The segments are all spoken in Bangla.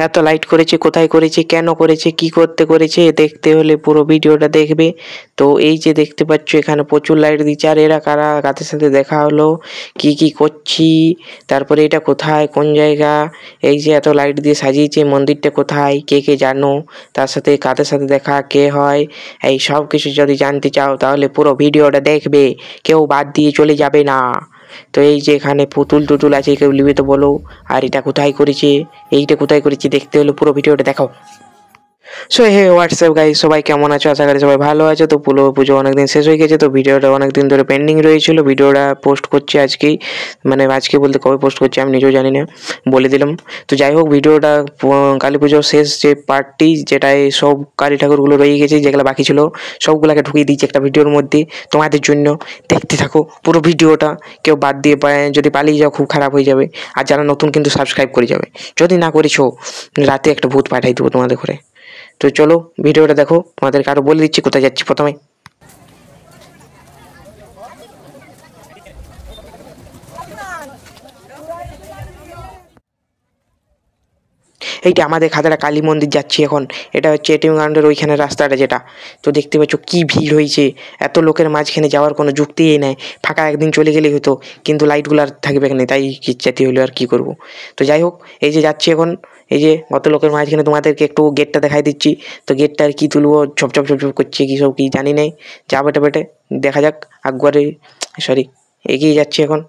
এত লাইট করেছে, কোথায় করেছে, কেন করেছে, কি করতে করেছে, দেখতে হলে পুরো ভিডিওটা দেখবে। তো এই যে দেখতে পাচ্ছ এখানে প্রচুর লাইট দিচ্ছে। আর এরা কারা, কাদের সাথে দেখা হলো, কি করছি, তারপরে এটা কোথায়, কোন জায়গা, এই যে এত লাইট দিয়ে সাজিয়েছে, মন্দিরটা কোথায়, কে জানো, তার সাথে কাদের সাথে দেখা, কে হয়, এই সব কিছু যদি জানতে চাও তাহলে পুরো ভিডিওটা দেখবে, কেউ বাদ দিয়ে চলে যাবে না। তো এই যে এখানে পুতুল টুতুল আছে, কেউ নিবে তো বলো। আর এটা কোথায় করেছে, এইটা কোথায় করেছে, দেখতে হলে পুরো ভিডিওটা দেখো। সো হে হোয়াটসঅ্যাপ গাইস, সবাই কেমন আছো? আশা করি সবাই ভালো আছে। তো পুজো অনেকদিন শেষ হয়ে গেছে, তো ভিডিওটা অনেকদিন ধরে পেন্ডিং রয়েছিল। ভিডিওটা পোস্ট করছি আজকেই, মানে আজকে বলতে কবে পোস্ট করছি আমি নিজেও জানি না, বলে দিলাম। তো যাই হোক, ভিডিওটা কালী পুজোর শেষ যে পার্টটি, যেটায় সব কালী ঠাকুরগুলো রয়ে গেছে, যেগুলো বাকি ছিল সবগুলোকে ঢুকিয়ে দিয়েছি একটা ভিডিওর মধ্যে তোমাদের জন্য। দেখতে থাকো পুরো ভিডিওটা, কেউ বাদ দিয়ে যদি পালিয়ে যাও খুব খারাপ হয়ে যাবে। আর যারা নতুন কিন্তু সাবস্ক্রাইব করে যাবে, যদি না করেছো রাতে একটা ভূত পাঠাই দেবো তোমাদের ঘরে। তো চলো ভিডিওটা দেখো, তোমাদেরকে আরো বলে দিচ্ছি কোথায় যাচ্ছি। প্রথমে এইটা আমাদের খাদারা কালী মন্দির যাচ্ছি এখন। এটা হচ্ছে এটিএম গ্রাউন্ডের ওইখানে রাস্তাটা যেটা। তো দেখতে পাচ্ছ কি ভিড় হয়েছে, এত লোকের মাঝখানে যাওয়ার কোনো যুক্তিই নাই। ফাঁকা একদিন চলে গেলেই হতো, কিন্তু লাইটগুলো আর থাকবে না, তাই যেতে হলো, আর কি করব। তো যাই হোক, এই যে যাচ্ছি এখন, এই যে অত লোকের মাঝখানে তোমাদেরকে একটু গেটটা দেখাই দিচ্ছি। তো গেটটা আর কি তুলবো, ঝপঝপ করছে কি সব কি জানি নাই, যা বেটে দেখা যাক। একবারে সরি, এগিয়ে যাচ্ছি এখন।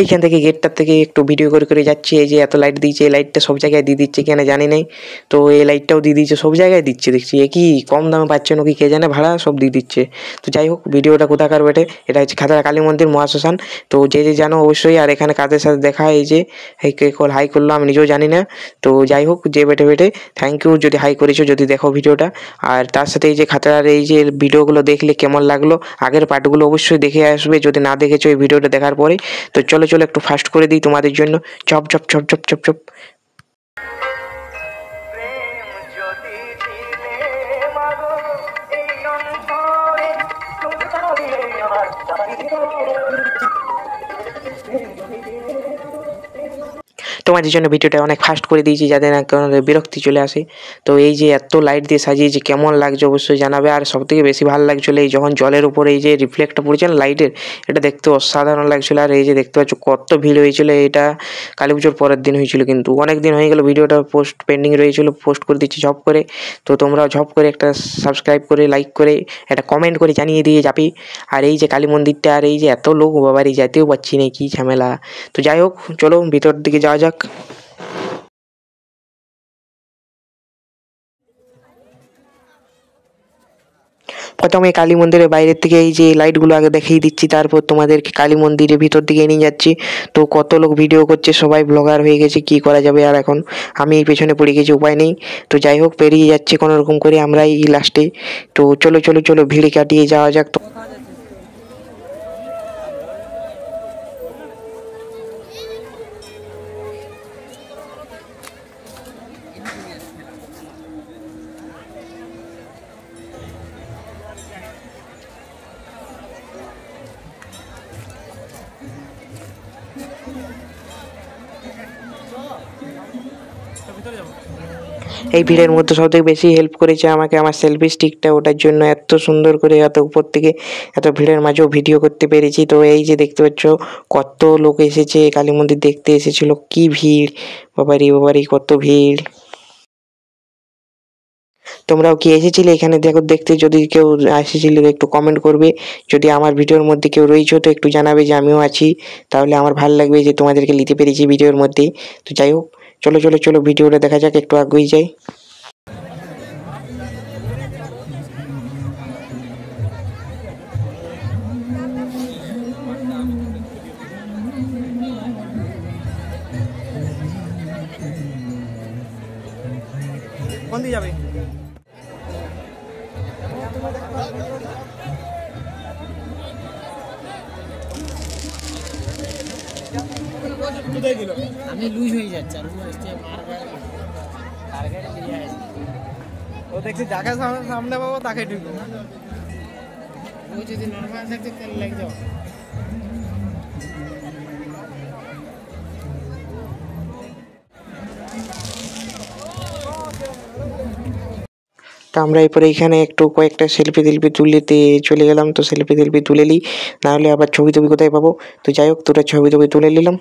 এইখান থেকে গেটটার থেকে একটু ভিডিও করে যাচ্ছি। এই যে এত লাইট দিয়েছে, এই লাইটটা সব জায়গায় দিয়ে দিচ্ছে কেন জানি নাই। তো এই লাইটটাও দিয়ে দিচ্ছে, সব জায়গায় দিচ্ছে দেখছি। এ কি কম দামে পাচ্ছে নাকি কে জানে, ভাড়া সব দিয়ে দিচ্ছে। তো যাই হোক, ভিডিওটা কোথাকার বেটে, এটা হচ্ছে খাদারা কালী মন্দির মহাশ্মশান। তো যে জানো অবশ্যই। আর এখানে কাদের সাথে দেখা, এই যে হাই করলো, আমি নিজেও জানি না। তো যাই হোক, যে বেটে থ্যাংক ইউ যদি হাই করেছো, যদি দেখো ভিডিওটা। আর তার সাথে এই যে খাতার এই যে ভিডিওগুলো দেখলে কেমন লাগলো, আগের পার্টগুলো অবশ্যই দেখে আসবে যদি না দেখেছো এই ভিডিওটা দেখার পরে। তো চলো একটু ফাস্ট করে দিই তোমাদের জন্য। Chop chop chop chop chop chop. তোমাদের জন্য ভিডিওটা অনেক ফাস্ট করে দিয়েছি, যাতে না কোনো বিরক্তি চলে আসে। তো এই যে এত লাইট দিয়ে সাজিয়েছি, কেমন লাগছে অবশ্যই জানাবে। আর সবথেকে বেশি ভালো লাগছিলো এই যখন জলের উপরে এই যে রিফ্লেক্টটা পড়েছে না লাইটের, এটা দেখতে অসাধারণ লাগছিলো। আর এই যে দেখতে পাচ্ছ কত ভিড় হয়েছিল, এটা কালী পুজোর পরের দিন হয়েছিল, কিন্তু অনেক দিন হয়ে গেল, ভিডিওটা পোস্ট পেন্ডিং রয়েছিল, পোস্ট করে দিচ্ছি ঝপ করে। তো তোমরাও ঝপ করে একটা সাবস্ক্রাইব করে, লাইক করে, একটা কমেন্ট করে জানিয়ে দিয়ে যাবি। আর এই যে কালী মন্দিরটা, আর এই যে এত লোক, বাবারই যেতেও পারছি না, কি ঝামেলা। তো যাই হোক, চলো ভিতর দিকে যাওয়া যাক। প্রথমে কালী মন্দিরের বাইরের থেকে এই যে লাইটগুলো আগে দেখিয়ে দিচ্ছি, তারপর তোমাদেরকে কালী মন্দিরের ভিতর দিকে নিয়ে যাচ্ছি। তো কত লোক ভিডিও করছে, সবাই ব্লগার হয়ে গেছে, কি করা যাবে। আর এখন আমি এই পেছনে পড়ে গেছি, উপায় নেই। তো যাই হোক, পেরিয়ে যাচ্ছে কোনো রকম করে আমরা এই লাস্টে। তো চলো ভিড় কাটিয়ে যাওয়া যাক। তো এই ভিড়ের মধ্যে সবথেকে বেশি হেল্প করেছে আমাকে আমার সেলফি স্টিকটা, ওটার জন্য এত সুন্দর করে এত উপর থেকে এত ভিড়ের মাঝেও ভিডিও করতে পেরেছি। তো এই যে দেখতে পাচ্ছ কত লোক এসেছে, কালী মন্দির দেখতে এসেছিল, কি ভিড়, বাবারি কত ভিড়। তোমরাও কি এসেছিলে এখানে দেখো দেখতে? যদি কেউ এসেছিলে একটু কমেন্ট করবে। যদি আমার ভিডিওর মধ্যে কেউ রয়েছে তো একটু জানাবে যে আমিও আছি, তাহলে আমার ভালো লাগবে যে তোমাদেরকে নিতে পেরেছি ভিডিওর মধ্যে। তো যাই হোক, চলো ভিডিওটা দেখা যাক, একটু এগিয়ে যাই। কোন দিকে যাবে? আমি লুজ হয়ে যাচ্ছে, ও দেখছি যাকে সামনে পাবো তাকে ঢুকবো, ও যদি নর্মাল থাকছে তাহলে লেগে যাও। তো আমরা এরপরে এখানে একটু কয়েকটা সেলফি তুলতে চলে গেলাম। তো সেলফি তুলে নিই, নাহলে আবার ছবি কোথায় পাবো। তো যাই হোক, দুটো ছবি তুলে নিলাম।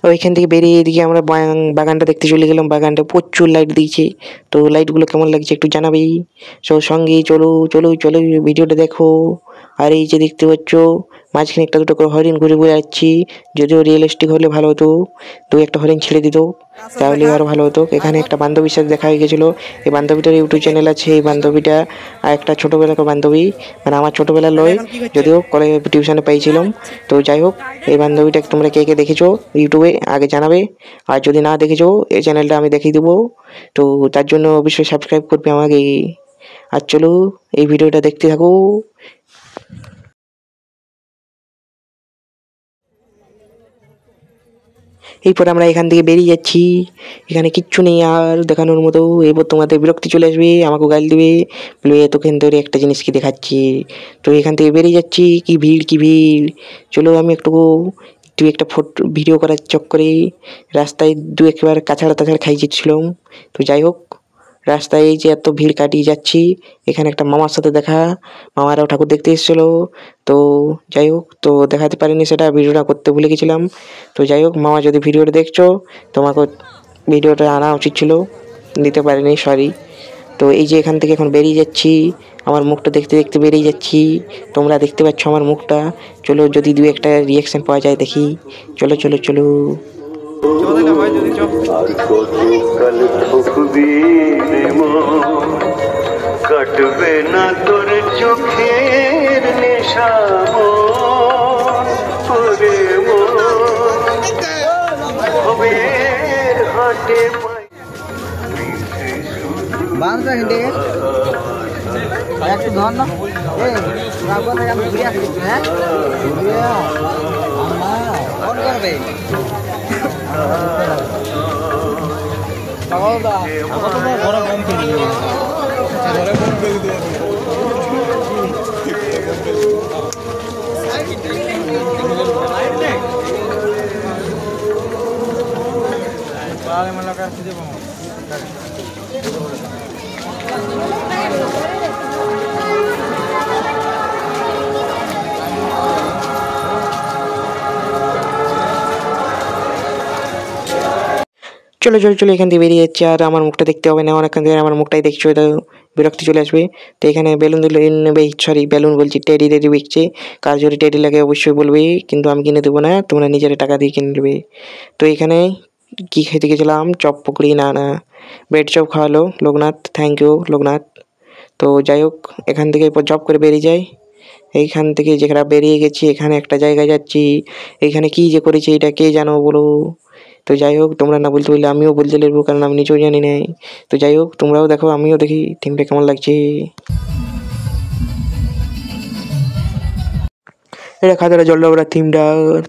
ওইখান থেকে বেরিয়ে এদিকে আমরা বাগানটা দেখতে চলে গেলাম। বাগানটা প্রচুর লাইট দিয়েছে। তো লাইটগুলো কেমন লাগছে একটু জানাবেই। সঙ্গে চলো ভিডিওটা দেখো। আর এই যে দেখতে পাচ্ছ মাঝখানে একটা দুটো করে হরিণ ঘুরে যাচ্ছি। যদিও রিয়েলিস্টিক হলে ভালো হতো, তো একটা হরিণ ছেড়ে দিত তাহলে আরো ভালো হতো। এখানে একটা বান্ধবীর সাথে দেখা হয়ে গেছিলো। এই বান্ধবীটার ইউটিউব চ্যানেল আছে। এই বান্ধবীটা আর একটা ছোটোবেলাকার বান্ধবী, মানে আমার ছোটোবেলার লয়, যদিও কলেজে টিউশনে পাইছিলাম। তো যাই হোক, এই বান্ধবীটাকে তোমরা কে দেখেছো ইউটিউবে আগে জানাবে। আর যদি না দেখেছো, এই চ্যানেলটা আমি দেখিয়ে দেবো। তো তার জন্য অবশ্যই সাবস্ক্রাইব করবে আমাকে। আর চলো এই ভিডিওটা দেখতে থাকো। এরপর আমরা এখান থেকে বেরিয়ে যাচ্ছি। এখানে কিচ্ছু নেই আর দেখানোর মতো। এরপর তোমাদের বিরক্তি চলে আসবে, আমাকে গাল দিবে, বলবে এতক্ষণ ধরে একটা জিনিস কি দেখাচ্ছি। তো এখান থেকে বেরিয়ে যাচ্ছি। কি ভিড়। চলো আমি দু একটা ভিডিও করার চক্করে রাস্তায় একবার কাছাড়া খাইছিলাম। তো যাই হোক, রাস্তায় এই যে এত ভিড় কাটিয়ে যাচ্ছি। এখানে একটা মামার সাথে দেখা, মামারাও ঠাকুর দেখতে এসেছিলো। তো যাই হোক, তো দেখাতে পারিনি, সেটা ভিডিওটা করতে ভুলে গেছিলাম। তো যাই হোক, মামা যদি ভিডিওটা দেখছো, তোমাকে ভিডিওটা আনা উচিত ছিল, দিতে পারিনি, সরি। তো এই যে এখান থেকে এখন বেরিয়ে যাচ্ছি। আমার মুখটা দেখতে বেরিয়ে যাচ্ছি। তোমরা দেখতে পাচ্ছ আমার মুখটা। চলো যদি দু একটা রিয়াকশন পাওয়া যায় দেখি। চলো কাটবে না তোর চোখের নেশা হবে হাটে বাংলা হিন্দি একটু ধর না। আমি ঘুরে আসছি। হ্যাঁ ফোন করবে ঘরে ফোন চলো এখান থেকে বেরিয়ে যাচ্ছে। আর আমার মুখটা দেখতে হবে না, অনেকক্ষণ থেকে আমার মুখটাই দেখছো, এটা বিরক্তি চলে আসবে। তো এখানে বেলুন নেবে, সরি বেলুন বলছি, টেডি বিকছে। কার যদি টেডি লাগে অবশ্যই বলবে, কিন্তু আমি কিনে দেবো না, তোমরা নিজের টাকা দিয়ে কিনে নেবে। তো এখানে কি খেতে গেছিলাম, চপ পকড়ি, না ব্রেড চপ খাওয়ালো লোকনাথ, থ্যাংক ইউ লোকনাথ। তো যাই হোক, এখান থেকে এরপর জব করে বেরিয়ে যাই। এইখান থেকে যেখানে বেরিয়ে গেছি, এখানে একটা জায়গায় যাচ্ছি। এইখানে কি যে করেছি এটা কে জানো বলো। তো যাই হোক, তোমরা না বলতে বললে আমিও বলতে লাগবো, কারণ আমি নিজেও জানি না। তো যাই হোক, তোমরাও দেখো, আমিও দেখি থিমটা কেমন লাগছে। এটা খাতাটা জলডাবরা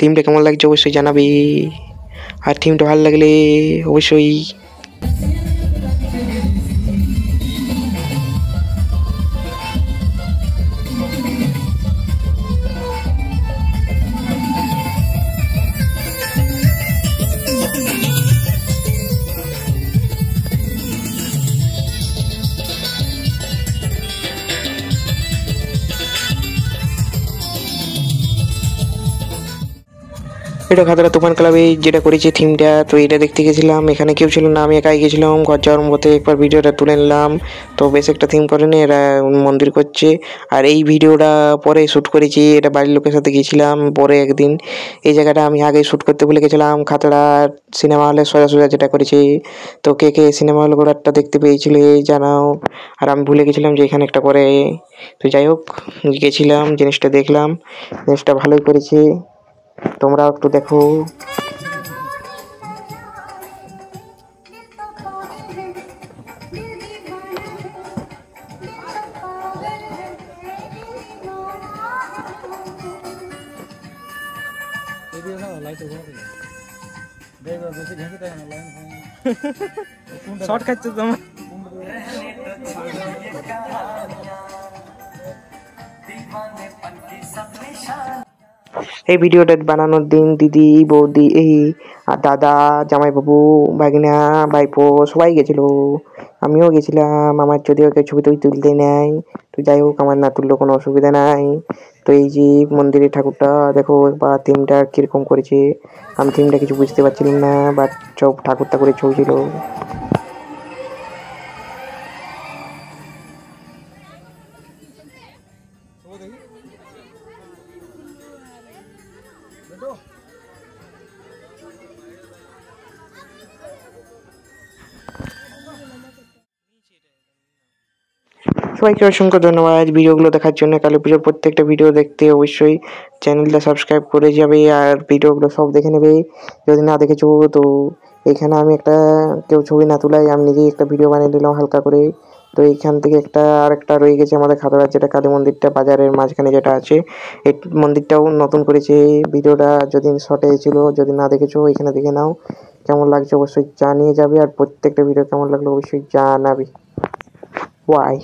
থিমটা কেমন লাগছে অবশ্যই জানাবে। আর থিমটা ভালো লাগলে অবশ্যই এটা খাতড়া তুফান ক্লাবে যেটা করেছে থিমটা। তো এটা দেখতে গেছিলাম, এখানে কেউ ছিল না, আমি একাই গেছিলাম। ঘর যাওয়ার মধ্যে একবার ভিডিওটা তুলে নিলাম। তো বেশ একটা থিম করেনি, এরা মন্দির করছে। আর এই ভিডিওটা পরে শ্যুট করেছি, এটা বাড়ির লোকের সাথে গেছিলাম পরে একদিন। এই জায়গাটা আমি আগে শ্যুট করতে ভুলে গেছিলাম, খাতড়া সিনেমা হলে সোজা যেটা করেছি। তো কে সিনেমা হল ঘোরারটা দেখতে পেয়েছিলে জানাও। আর আমি ভুলে গেছিলাম যে এখানে একটা করে। তো যাই হোক, গেছিলাম, জিনিসটা দেখলাম, জিনিসটা ভালোই করেছে, তোমরাও একটু দেখো। শর্ট খাচ্ছে তোমার এই ভিডিওটা বানানোর দিন দিদি বৌদি এই আর দাদা জামাইবাবু ভাগিনা ভাইপো সবাই গেছিলো, আমিও গেছিলাম। আমার যদিও কেউ ছবি তুলতে নেয়, তো যাই হোক আমার না তুললেও কোনো অসুবিধা নাই। তো এই যে মন্দিরের ঠাকুরটা দেখো বা থিমটা কিরকম করেছে, আমি থিমটা কিছু বুঝতে পারছিলাম না, বাট সব ঠাকুরটা করে ছবি ছিল। সবাইকে অসংখ্য ধন্যবাদ ভিডিওগুলো দেখার জন্য। কালী পুজোর প্রত্যেকটা ভিডিও দেখতে অবশ্যই চ্যানেলটা সাবস্ক্রাইব করে যাবে আর ভিডিওগুলো সব দেখে নেবে যদি না দেখেছো। তো এখানে আমি একটা কেউ ছবি না তুলাই আমি নিজেই একটা ভিডিও বানিয়ে দিলাম হালকা করে। তো এইখান থেকে আরেকটা রয়ে গেছে আমাদের খাতড়ার যেটা কালী মন্দিরটা বাজারের মাঝখানে যেটা আছে, এই মন্দিরটাও নতুন করেছে। ভিডিওটা যদি শর্টে ছিল, যদি না দেখেছো এখানে দেখে নাও। কেমন লাগছে অবশ্যই জানিয়ে যাবে আর প্রত্যেকটা ভিডিও কেমন লাগলো অবশ্যই জানাবে। Why?